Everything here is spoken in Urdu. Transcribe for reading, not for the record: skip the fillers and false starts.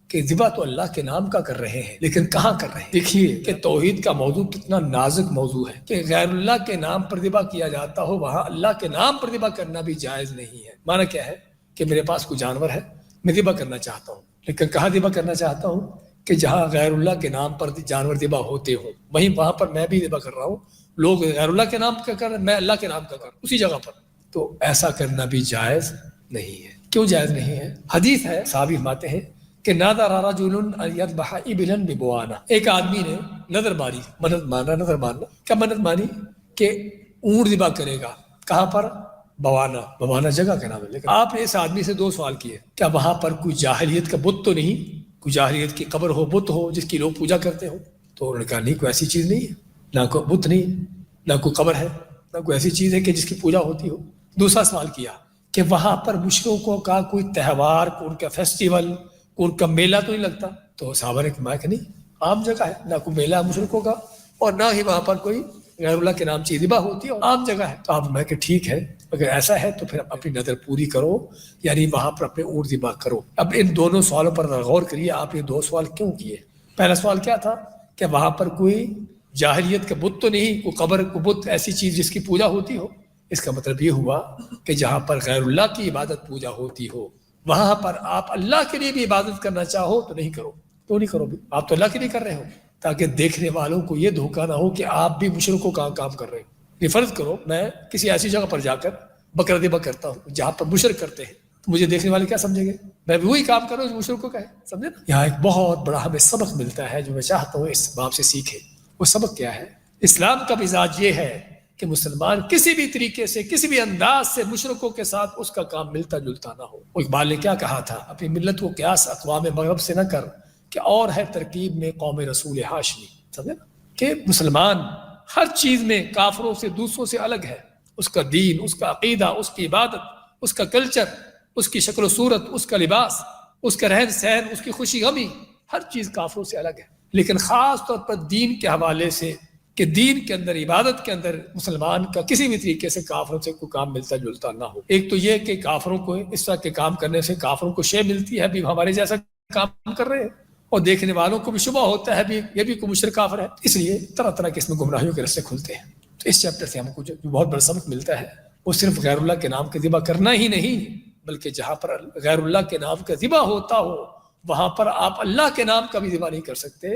کہ ذبح تو اللہ کے نام کا کر رہے ہیں، لیکن کہاں کر رہے ہیں؟ دیکھیے کہ توحید کا موضوع کتنا نازک موضوع ہے کہ غیر اللہ کے نام پر ذبح کیا جاتا ہو، وہاں اللہ کے نام پر ذبح کرنا بھی جائز نہیں ہے۔ معنی کیا ہے کہ میرے پاس کوئی جانور ہے، میں ذبح کرنا چاہتا ہوں، لیکن کہاں ذبح کرنا چاہتا ہوں؟ کہ جہاں غیر اللہ کے نام پر جانور ذبح ہوتے ہوں، وہاں پر میں بھی ذبح کر رہا ہوں۔ لوگ غیر اللہ کے نام کا کر رہے ہیں، میں اللہ کے نام کا کر اسی جگہ پر، تو ایسا کرنا بھی جائز نہیں ہے۔ کیوں جائز نہیں ہے؟ حدیث ہے، صحابی فرماتے ہیں کہ نادر رجل ان یذبح ابلا ببوانا، ایک آدمی نے نظر ماری، منت مارنا، نظر مارنا، کیا منت مانی؟ کہ اونٹ ذبح کرے گا۔ کہاں پر؟ بوانا، بوانا جگہ کا نام ہے۔ لیکن آپ نے اس آدمی سے 2 سوال کیے، کیا وہاں پر کوئی جاہلیت کا بت تو نہیں، کوئی جاہلیت کی قبر ہو، بت ہو جس کی لوگ پوجا کرتے ہو؟ تو انہوں نے کہا نہیں، کوئی ایسی چیز نہیں ہے، نہ کوئی بت نہیں، نہ کوئی قبر ہے، نہ کوئی ایسی چیز ہے کہ جس کی پوجا ہوتی ہو۔ دوسرا سوال کیا کہ وہاں پر مشرکوں کا کوئی تہوار، ان کا فیسٹیول، ان کا میلہ تو نہیں لگتا؟ تو صحابہ نے کہا کہ نہیں، عام جگہ ہے، نہ کوئی میلہ مشرکوں کا اور نہ ہی وہاں پر کوئی غیر اللہ کے نام چیز ذبح ہوتی ہے، اور عام جگہ ہے۔ تو آپ میں کہ ٹھیک ہے، اگر ایسا ہے تو پھر اپنی نظر پوری کرو، یعنی وہاں پر اپنے اونٹ ذبح کرو۔ اب ان دونوں سوالوں پر غور کریے، آپ یہ 2 سوال کیوں کیے؟ پہلا سوال کیا تھا کہ وہاں پر کوئی جاہلیت کا بت تو نہیں، کوئی قبر، کوئی بت ایسی چیز جس کی پوجا ہوتی ہو؟ اس کا مطلب یہ ہوا کہ جہاں پر غیر اللہ کی عبادت پوجا ہوتی ہو، وہاں پر آپ اللہ کے لیے بھی عبادت کرنا چاہو تو نہیں کرو۔ تو نہیں کرو بھی، آپ تو اللہ کے لیے کر رہے ہو، تاکہ دیکھنے والوں کو یہ دھوکہ نہ ہو کہ آپ بھی مشرکوں کا کام کر رہے ہو۔ یہ فرض کرو میں کسی ایسی جگہ پر جا کر بکرا ذبح کرتا ہوں جہاں پر مشرک کرتے ہیں، تو مجھے دیکھنے والے کیا سمجھیں گے؟ میں بھی وہی کام کر رہا ہوں جو مشرکوں کا ہے، سمجھے نا؟ یہاں ایک بہت بڑا ہمیں سبق ملتا ہے جو میں چاہتا ہوں اس باب سے سیکھیں۔ وہ سبق کیا ہے؟ اسلام کا مزاج یہ ہے کہ مسلمان کسی بھی طریقے سے، کسی بھی انداز سے مشرکوں کے ساتھ اس کا کام ملتا جلتا نہ ہو۔ اقبال نے کیا کہا تھا؟ اپنی ملت کو قیاس اقوام مغرب سے نہ کر کہ اور ہے ترکیب میں قوم رسول ہاشمی، سمجھے نا؟ کہ مسلمان ہر چیز میں کافروں سے، دوسروں سے الگ ہے۔ اس کا دین، اس کا عقیدہ، اس کی عبادت، اس کا کلچر، اس کی شکل و صورت، اس کا لباس، اس کا رہن سہن، اس کی خوشی غمی، ہر چیز کافروں سے الگ ہے۔ لیکن خاص طور پر دین کے حوالے سے، کہ دین کے اندر، عبادت کے اندر مسلمان کا کسی بھی طریقے سے کافروں سے کوئی کام ملتا جلتا نہ ہو۔ ایک تو یہ کہ کافروں کو اس طرح کے کام کرنے سے کافروں کو شے ملتی ہے بھی ہمارے جیسا کام کر رہے ہیں، اور دیکھنے والوں کو بھی شبہ ہوتا ہے بھی یہ بھی کوئی مشرک کافر ہے، اس لیے طرح طرح کے اس میں گمراہیوں کے رستے کھلتے ہیں۔ تو اس چیپٹر سے ہم کو جو بہت بڑا سبق ملتا ہے وہ صرف غیر اللہ کے نام کا ذبح کرنا ہی نہیں، بلکہ جہاں پر غیر اللہ کے نام کا ذبح ہوتا ہو وہاں پر آپ اللہ کے نام کا بھی ذبح نہیں کر سکتے،